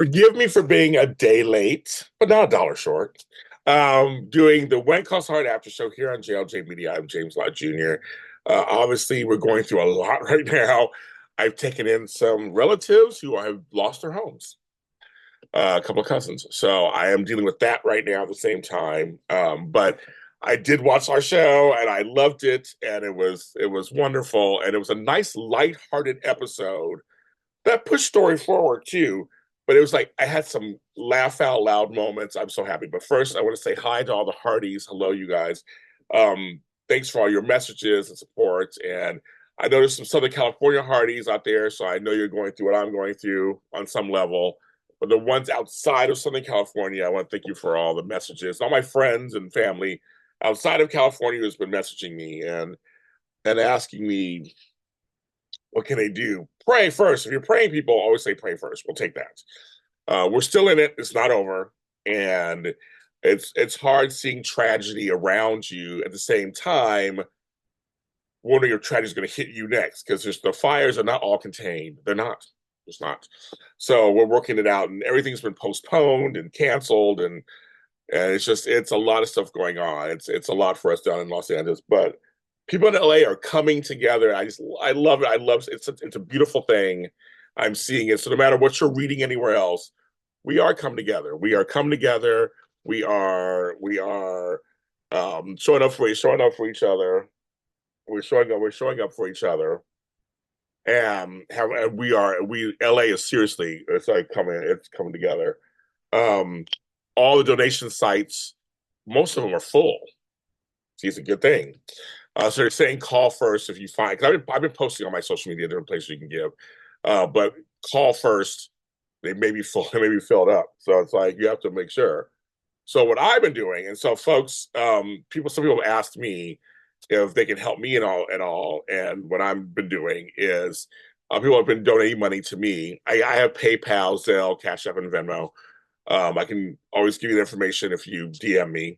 Forgive me for being a day late, but not a dollar short. Doing the When Calls Hard After Show here on JLJ Media. I'm James Lott Jr. Obviously, we're going through a lot right now. I've taken in some relatives who have lost their homes, a couple of cousins. So I am dealing with that right now at the same time. But I did watch our show and I loved it, and it was wonderful, and it was a nice, lighthearted episode that pushed story forward too. But it was like I had some laugh out loud moments. I'm so happy. But first, I want to say hi to all the Hardys. Hello, you guys. Thanks for all your messages and support. And I know there's some Southern California Hardys out there, so I know you're going through what I'm going through on some level. But the ones outside of Southern California, I want to thank you for all the messages. All my friends and family outside of California who's been messaging me and asking me what can they do? Pray first. If you're praying, people always say pray first. We'll take that. We're still in it. It's not over, and it's hard seeing tragedy around you at the same time. One of your tragedy is going to hit you next because the fires are not all contained. They're not. It's not. So we're working it out, and everything's been postponed and canceled, and it's a lot of stuff going on. It's a lot for us down in Los Angeles, but people in LA are coming together. I love it. I love it. It's a beautiful thing. I'm seeing it. So no matter what you're reading anywhere else, we are coming together. We are coming together. We are showing up for each other. We're showing up for each other. And we LA is seriously it's coming together. Um all the donation sites, most of them are full. See, it's a good thing. So they're saying call first if you find, because I've been posting on my social media different places you can give, but call first. They may be full, they may be filled up. So it's like you have to make sure. So what I've been doing, and so folks, some people have asked me if they can help me and all, and what I've been doing is people have been donating money to me. I have PayPal, Zelle, Cash App, and Venmo. I can always give you the information if you DM me.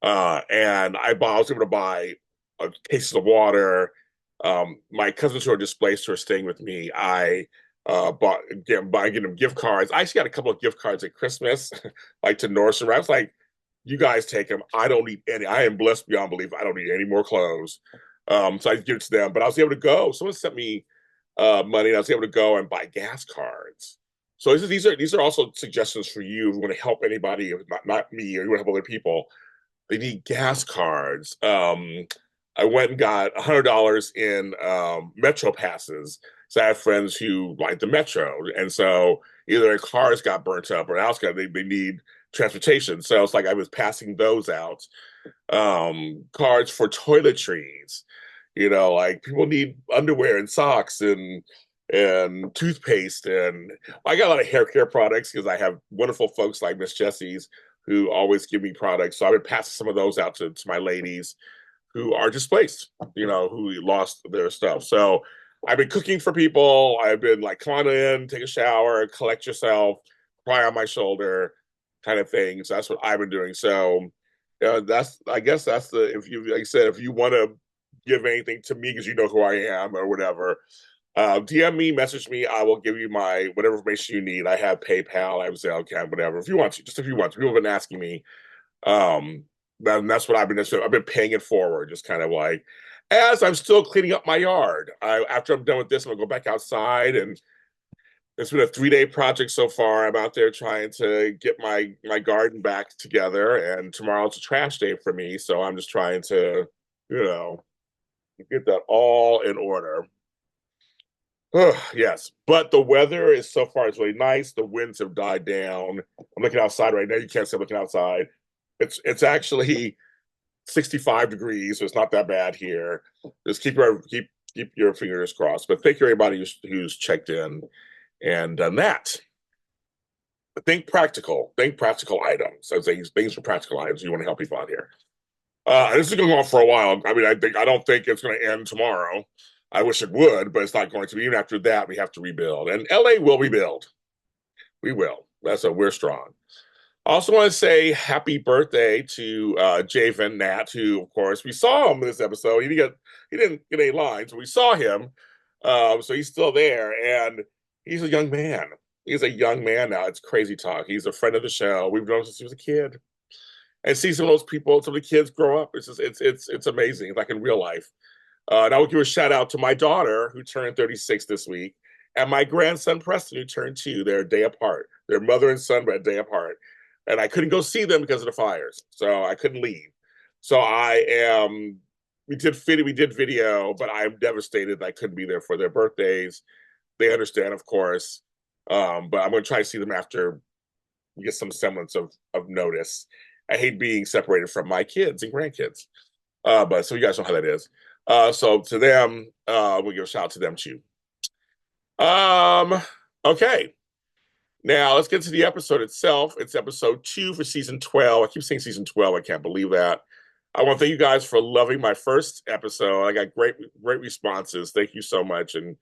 And I was able to buy cases of water. My cousins who are displaced who are staying with me, I by getting them gift cards. I actually got a couple of gift cards at Christmas, like to Nordstrom. I was like, "You guys take them. I don't need any. I am blessed beyond belief. I don't need any more clothes." So I give it to them. But I was able to go. Someone sent me money, and I was able to go and buy gas cards. So these are also suggestions for you if you want to help anybody, not me, or you want to help other people. They need gas cards. I went and got $100 in Metro passes. So I have friends who like the Metro, and so either their cars got burnt up or else they need transportation. So it's like I was passing those out. Cards for toiletries. Like people need underwear and socks and toothpaste, and I got a lot of hair care products because I have wonderful folks like Miss Jessie's who always give me products. So I've been passing some of those out to my ladies who are displaced, who lost their stuff. So I've been cooking for people. I've been like, come on in, take a shower, collect yourself, cry on my shoulder, kind of thing. So that's what I've been doing. So I guess that's if you, like I said, if you want to give anything to me because you know who I am or whatever, DM me, message me. I will give you my whatever information you need. I have PayPal, I have Zelle, whatever. If you want to, just if you want to. People have been asking me. That's what I've been. I've been paying it forward, just kind of like as I'm still cleaning up my yard. After I'm done with this, I'm gonna go back outside, and it's been a 3-day project so far. I'm out there trying to get my garden back together, and tomorrow's a trash day for me. So I'm just trying to, you know, get that all in order. Yes, but the weather is so far it's really nice. The winds have died down. I'm looking outside right now. You can't see I'm looking outside. It's actually 65 degrees, so it's not that bad here. Just keep your fingers crossed. But thank you everybody who's checked in and done that. But think practical. Think practical items. I say things for practical items. You want to help people out here. This is going to go on for a while. I mean, I don't think it's going to end tomorrow. I wish it would, but it's not going to be. Even after that, we have to rebuild. And LA will rebuild. We will. We're strong. I also want to say happy birthday to Javen Nat, who, of course, we saw him in this episode. He didn't get any lines, but we saw him. So he's still there, and he's a young man. He's a young man now. It's crazy talk. He's a friend of the show. We've known since he was a kid. And see some of those people, some of the kids grow up. It's just it's amazing, like in real life. And I would give a shout out to my daughter who turned 36 this week, and my grandson Preston who turned 2. They're a day apart. They're mother and son, but a day apart. And I couldn't go see them because of the fires, so I couldn't leave. So I am. We did video, but I'm devastated that I couldn't be there for their birthdays. They understand, of course, but I'm going to try to see them after we get some semblance of notice. I hate being separated from my kids and grandkids. But so you guys know how that is. So to them, we'll give a shout out to them too. Um, okay. Now let's get to the episode itself. It's episode 2 for season 12. I keep saying season 12. I can't believe that. I want to thank you guys for loving my first episode. I got great responses. Thank you so much. And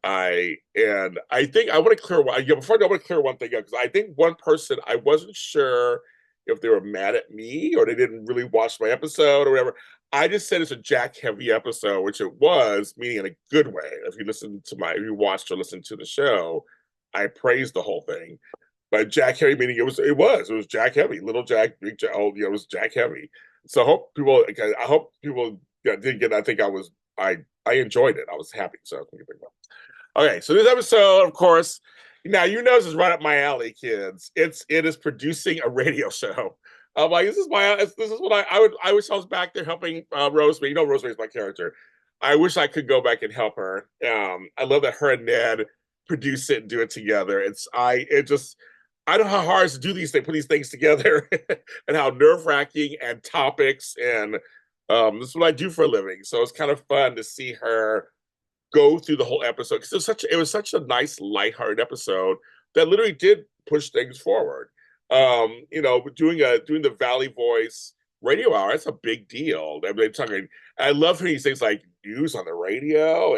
I think I want to clear one. Before I want to clear one thing up because I think one person I wasn't sure if they were mad at me or they didn't really watch my episode or whatever. I just said it's a Jack heavy episode, which it was, meaning in a good way. If you watched or listened to the show, I praised the whole thing. But Jack heavy meaning it was Jack heavy, little Jack, big Jack. Oh, it was Jack heavy. So I hope people did get. I think I enjoyed it. I was happy. So okay, so this episode, of course, now you know this is right up my alley, kids. It is producing a radio show. I'm like, this is what I wish I was back there helping Rosemary. You know, Rosemary's my character. I wish I could go back and help her. I love that her and Ned produce it and do it together. I don't know how hard it is to do these things, put these things together, and how nerve wracking and topics and this is what I do for a living. So it's kind of fun to see her go through the whole episode because it was such a nice, lighthearted episode that literally did push things forward. Doing the Valley Voice radio hour, that's a big deal. I mean, I love hearing these things like news on the radio,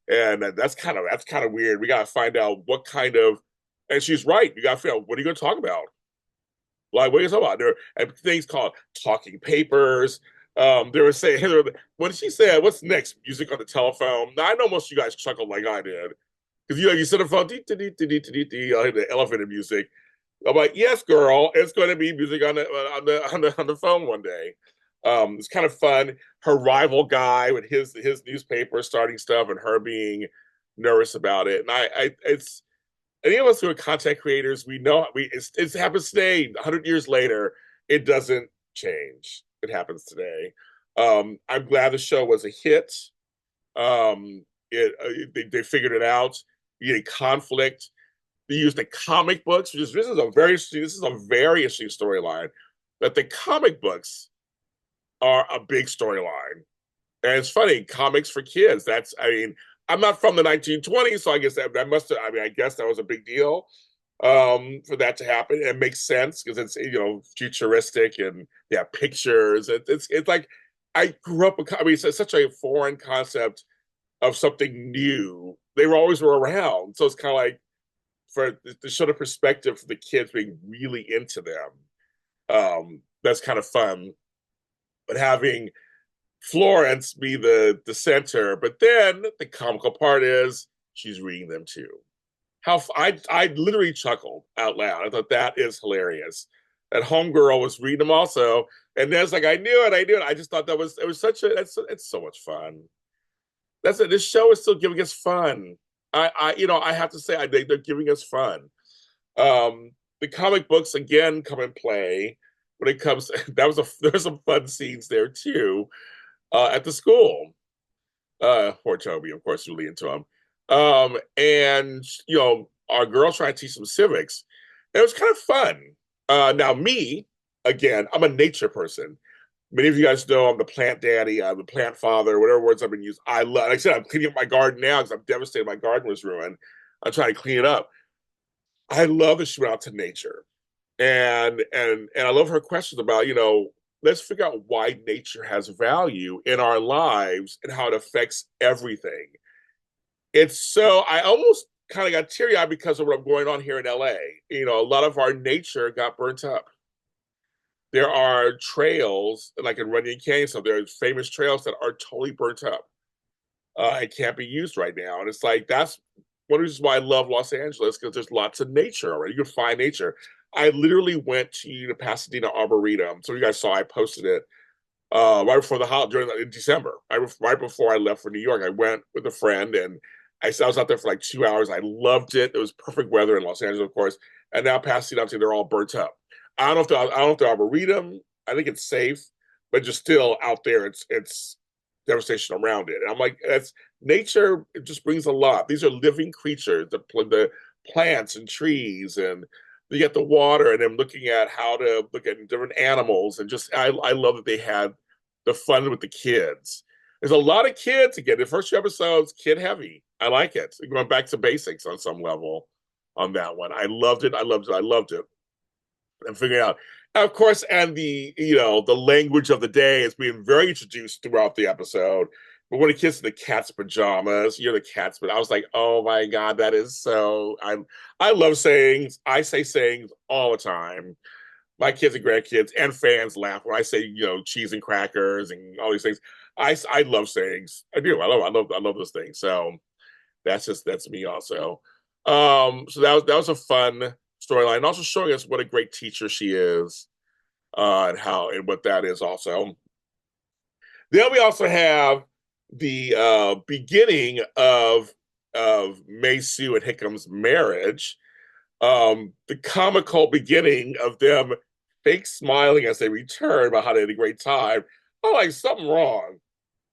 and that's kind of weird. We got to find out what kind of, and she's right. You got to figure out what are you going to talk about. Like, what are you talking about? There are things called talking papers. They were saying, what did she say? What's next? Music on the telephone. Now, I know most of you guys chuckled like I did. Because, you sit on the phone, the elevator music. I'm like, yes, girl, it's going to be music on the phone one day. It's kind of fun. Her rival guy with his newspaper starting stuff and her being nervous about it. And it's any of us who are content creators, we know it happens today. 100 years later, it doesn't change. It happens today. I'm glad the show was a hit. They figured it out. You get conflict. They used the comic books, which is this is a very interesting storyline. That the comic books are a big storyline, and it's funny. Comics for kids. I'm not from the 1920s, so I guess that must have. I guess that was a big deal for that to happen. It makes sense because it's futuristic and pictures. It's like I grew up. It's such a foreign concept of something new. They were around, so it's kind of like to show the perspective for the kids being really into them. That's kind of fun, but having Florence be the center, but then the comical part is she's reading them too. I literally chuckled out loud. I thought that is hilarious. That homegirl was reading them also, and there's like I knew it. I just thought it was it's so much fun. That's it. This show is still giving us fun. I have to say they're giving us fun. The comic books again come and play when it comes. There's some fun scenes there too at the school. Poor Toby, of course, really into him. And our girls trying to teach some civics. It was kind of fun. Now me, again, I'm a nature person. Many of you guys know I'm the plant daddy, I'm the plant father, whatever words I've been using. Like I said, I'm cleaning up my garden now because I'm devastated my garden was ruined. I'm trying to clean it up. I love that she went out to nature. And I love her questions about, let's figure out why nature has value in our lives and how it affects everything. I almost kind of got teary-eyed because of what's going on here in LA. A lot of our nature got burnt up. There are trails, like in Runyon Canyon, so there are famous trails that are totally burnt up. It can't be used right now. And it's like, one of the reasons why I love Los Angeles because there's lots of nature already. You can find nature. I literally went to the Pasadena Arboretum. So you guys saw I posted it right before the holiday during in December, right before I left for New York. I went with a friend and I was out there for like 2 hours. I loved it. It was perfect weather in Los Angeles, of course. And now Pasadena, they're all burnt up. I don't know if the Arboretum. I think it's safe, but just still out there, it's devastation around it. And I'm like, that's nature. It just brings a lot. These are living creatures, the plants and trees, and you get the water, and then looking at how to look at different animals, and just I love that they had the fun with the kids. There's a lot of kids again. The first 2 episodes, kid heavy. I like it. Going back to basics on some level on that one. I loved it. I loved it. I loved it. And figuring out, of course, and the language of the day is being very introduced throughout the episode. But when it gets to the cat's pajamas, you're the cat's, but I was like, oh my God, that is so I love sayings. I say sayings all the time. My kids and grandkids and fans laugh when I say, cheese and crackers and all these things. I love sayings. I do. I love those things. So that's me also. So that was a fun storyline, and also showing us what a great teacher she is, and what that is also. Then we also have the beginning of Mei Su and Hickham's marriage, the comical beginning of them fake smiling as they return about how they had a great time. I'm like, something wrong.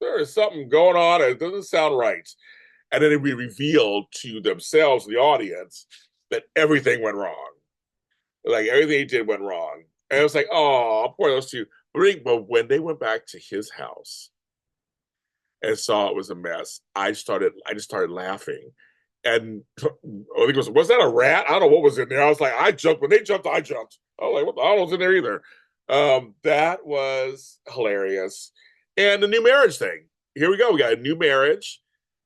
There is something going on. It doesn't sound right. And then it be revealed to themselves, the audience, that everything went wrong. Like everything he did went wrong. And it was like, oh, poor those two. But when they went back to his house and saw it was a mess, I just started laughing. And I think was that a rat? I don't know what was in there. I was like, I jumped. When they jumped, I jumped. I was like, what the hell was in there either? That was hilarious. And the new marriage thing. Here we go. We got a new marriage.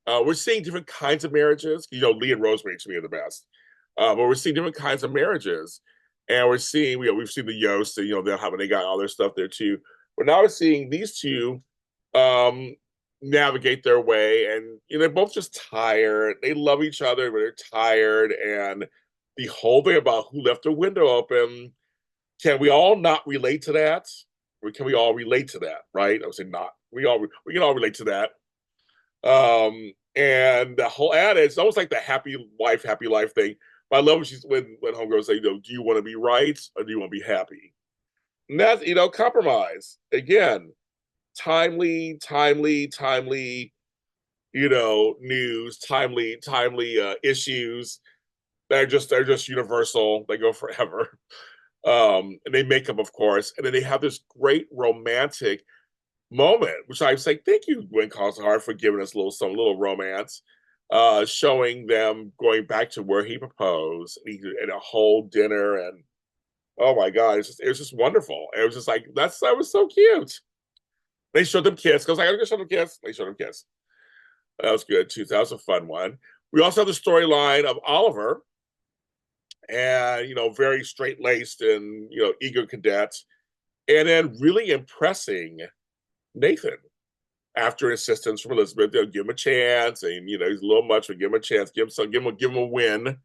We're seeing different kinds of marriages. Lee and Rosemary to me are the best. But we're seeing different kinds of marriages. And we're seeing, we've seen the Yost, and they got all their stuff there too. But now we're seeing these two navigate their way, and they're both just tired. They love each other, but they're tired. And the whole thing about who left their window open, can we all not relate to that? Or can we all relate to that? Right? I would say not. We can all relate to that. And the whole adage, it's almost like the happy life thing. But I love when homegirls say, do you want to be right or do you want to be happy? And that's, compromise. Again, timely, news, timely issues. They're just universal. They go forever. And they make up, of course. And then they have this great romantic moment, which I say, thank you, Gwen Cosahart, for giving us some little romance, showing them going back to where he proposed and a whole dinner, and oh my God, it was just wonderful. It was just like that was so cute. They showed them kiss. I was like, I'm gonna show them kiss. They showed them kiss. That was good too. That was a fun one. We also have the storyline of Oliver, and very straight laced and eager cadet, and then really impressing Nathan after insistence from Elizabeth. They'll give him a chance, and he's a little much, but give him a chance, give him a win.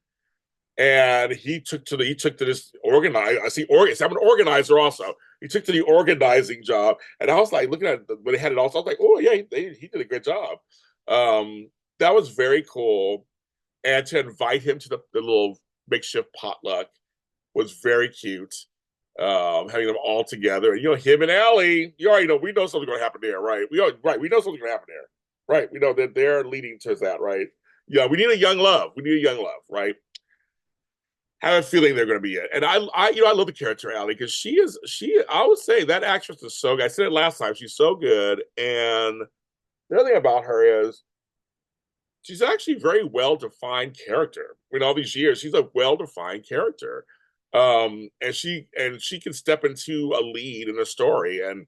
And he took to this organize. I see. I'm an organizer also. He took to the organizing job, and I was like looking at when they had it also. I was like, oh yeah, he did a good job. That was very cool, and to invite him to the little makeshift potluck was very cute. Having them all together, and him and Allie, you already know, we know something's going to happen there, right? We know something's going to happen there, right? We know that they're leading towards that, right? Yeah, we need a young love, right? Have a feeling they're going to be it, and I love the character Allie, because I would say that actress is so good. I said it last time, she's so good, and the other thing about her is she's actually very well-defined character. In all these years, she's a well-defined character. And she can step into a lead in a story, and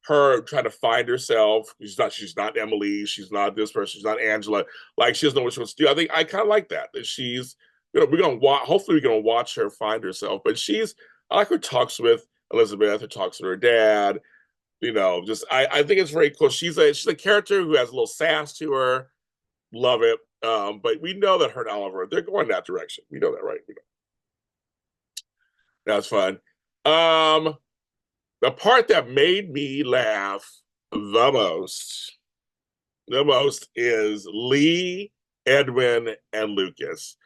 her trying to find herself. She's not Emily. She's not this person. She's not Angela. Like, she doesn't know what she wants to do. I think I kind of like that she's, we're going to watch, hopefully we're going to watch her find herself. But I like her talks with Elizabeth, her talks with her dad, I think it's very cool. She's a character who has a little sass to her. Love it. But we know that her and Oliver, they're going that direction. We know that, right? We know. That's fun. Um, the part that made me laugh most, the most is Lee, Edwin, and Lucas.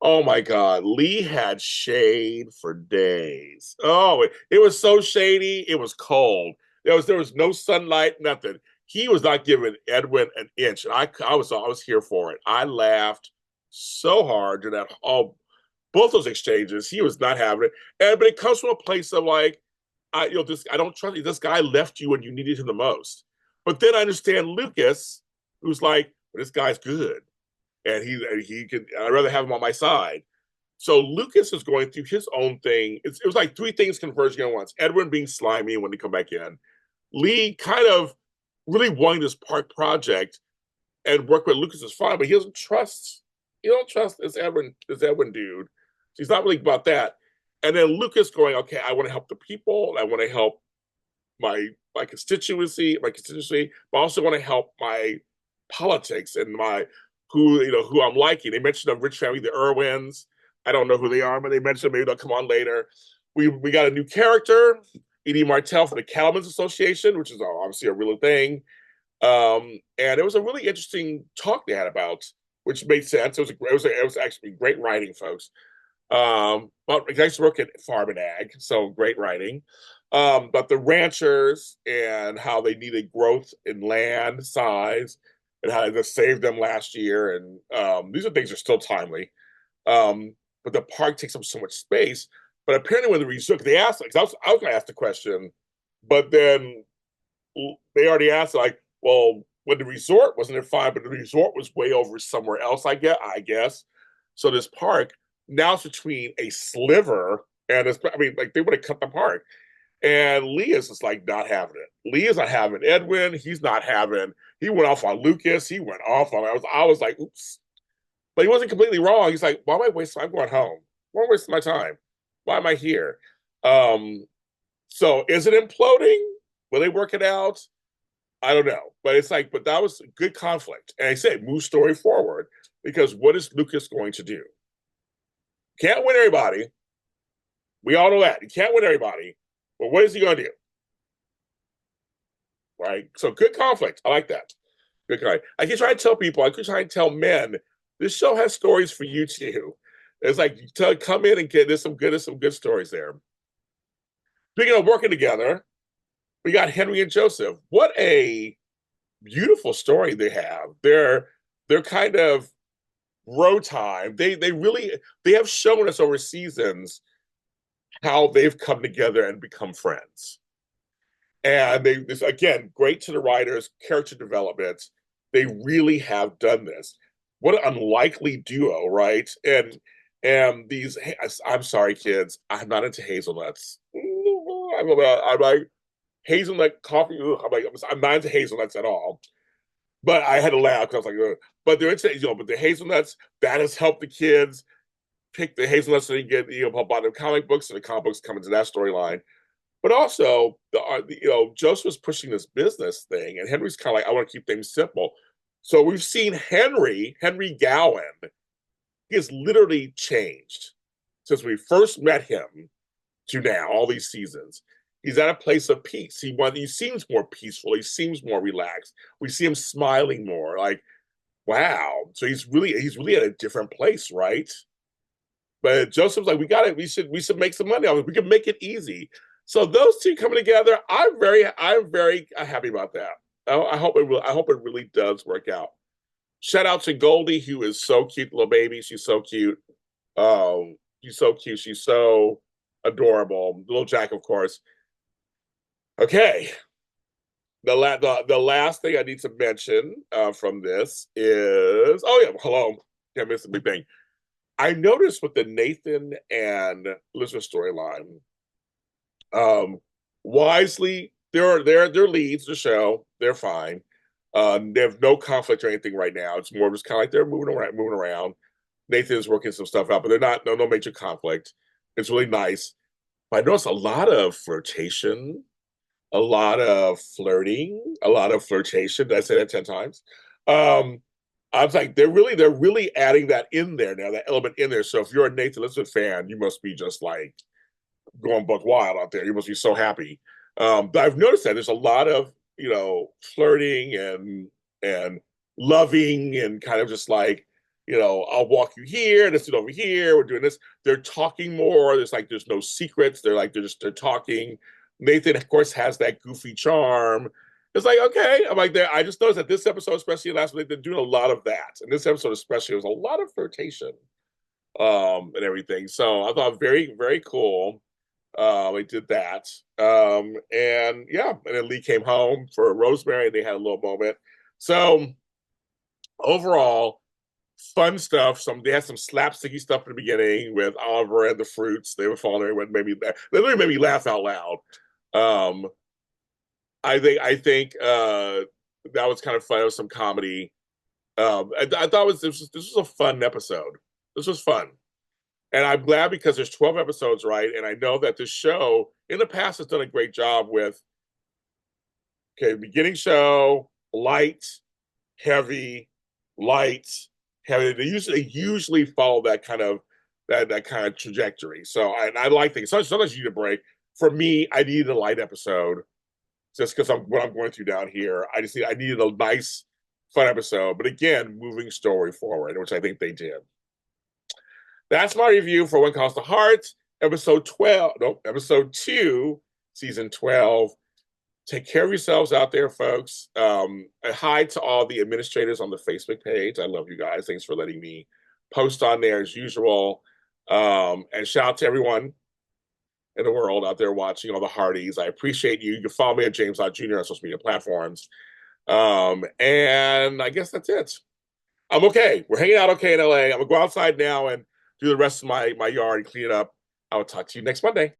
Oh my God, Lee had shade for days. Oh, it was so shady. It was cold. There was no sunlight, nothing. He was not giving Edwin an inch, and I was here for it. I laughed so hard during that both those exchanges. He was not having it, and but it comes from a place of like, I don't trust you. This guy left you when you needed him the most. But then I understand Lucas, who's like, well, this guy's good and he can. I'd rather have him on my side. So Lucas is going through his own thing. It was like three things converging at once: Edwin being slimy when he come back in, Lee kind of really wanting this park project and work with Lucas is fine, but he doesn't trust. He don't trust this Edwin dude. He's not really about that. And then Lucas going, okay, I want to help the people. I want to help my constituency, but I also want to help my politics and my who I'm liking. They mentioned a rich family, the Irwins. I don't know who they are, but they mentioned maybe they'll come on later. We got a new character, Edie Martell from the Cattlemen's Association, which is obviously a real thing. And it was a really interesting talk they had about, which made sense. It was actually great writing, folks. Well, I used to work at Farm and Ag, so great writing. But the ranchers and how they needed growth in land size and how they just saved them last year. And these are things that are still timely. But the park takes up so much space. But apparently, when the resort, they asked, because I was going to ask the question, but then they already asked, like, well, when the resort wasn't it fine, but the resort was way over somewhere else, I guess. So this park now it's between a sliver and like they would have cut the park. And Lee is just like not having it. Lee is not having Edwin. He's not having. He went off on Lucas. He went off on. I was like, oops. But he wasn't completely wrong. He's like, why am I wasting? I'm going home. Why am I wasting my time? Why am I here? Um, so is it imploding? Will they work it out? I don't know. But it's like, but that was good conflict. And I say, move story forward because what is Lucas going to do? Can't win everybody. We all know that. He can't win everybody. But what is he going to do? Right? So good conflict. I like that. Good guy. I keep trying to tell people, I keep trying to tell men, this show has stories for you too. It's like come in and there's some good stories there. Speaking of working together, we got Henry and Joseph. What a beautiful story they have. They're kind of bro time. They have shown us over seasons how they've come together and become friends. And this again, great to the writers, character development. They really have done this. What an unlikely duo, right? And these, I'm sorry, kids, I'm not into hazelnuts. I'm like hazelnut coffee. I'm not into hazelnuts at all. But I had to laugh because I was like, ugh. But they're into, but the hazelnuts that has helped the kids pick the hazelnuts so they can get buy the comic books and the comic books come into that storyline. But also, Joseph was pushing this business thing, and Henry's kind of like, I want to keep things simple. So we've seen Henry Gowan, he has literally changed since we first met him to now, all these seasons. He's at a place of peace. He seems more peaceful. He seems more relaxed. We see him smiling more. Like, wow. So he's really at a different place, right? But Joseph's like, we should make some money on it. We can make it easy. So those two coming together, I'm very happy about that. I hope it really does work out. Shout out to Goldie, who is so cute, little baby. She's so cute. She's so cute. She's so adorable. Little Jack, of course. Okay. The last thing I need to mention from this is hello. Can't miss the big thing. I noticed with the Nathan and Elizabeth storyline, wisely, they're leads the show. They're fine. They have no conflict or anything right now. It's more just kind of like they're moving around. Nathan's working some stuff out, but they're not no major conflict. It's really nice. But I noticed a lot of flirtation, a lot of flirting, a lot of flirtation. Did I say that 10 times? I was like, they're really adding that in there now, that element in there. So if you're a Nathan Elizabeth fan, you must be just like going buck wild out there. You must be so happy. But I've noticed that there's a lot of flirting and loving and kind of just like I'll walk you here, let's do it over here. We're doing this. They're talking more. There's no secrets. They're talking. Nathan, of course, has that goofy charm. It's like okay, I'm like there. I just noticed that this episode, especially last week, they're doing a lot of that. And this episode, especially, was a lot of flirtation and everything. So I thought very very cool. I did that. And yeah, and then Lee came home for Rosemary and they had a little moment. So overall, fun stuff. They had some slapsticky stuff in the beginning with Oliver and the fruits. They were falling what made me they literally made me laugh out loud. Um, I think that was kind of fun. It was some comedy. I thought this was a fun episode. This was fun. And I'm glad because there's 12 episodes, right? And I know that this show in the past has done a great job with okay, beginning show, light, heavy, light, heavy. They usually follow that kind of trajectory. So I like things. Sometimes you need a break. For me, I needed a light episode just because I'm what I'm going through down here. I needed a nice, fun episode. But again, moving story forward, which I think they did. That's my review for When Calls the Heart, episode 12. Nope, episode 2, season 12. Take care of yourselves out there, folks. Hi to all the administrators on the Facebook page. I love you guys. Thanks for letting me post on there as usual. And shout out to everyone in the world out there watching, all the Hardys. I appreciate you. You can follow me at James Lott Jr. on social media platforms. And I guess that's it. I'm okay. We're hanging out okay in LA. I'm gonna go outside now and do the rest of my yard and clean it up. I will talk to you next Monday.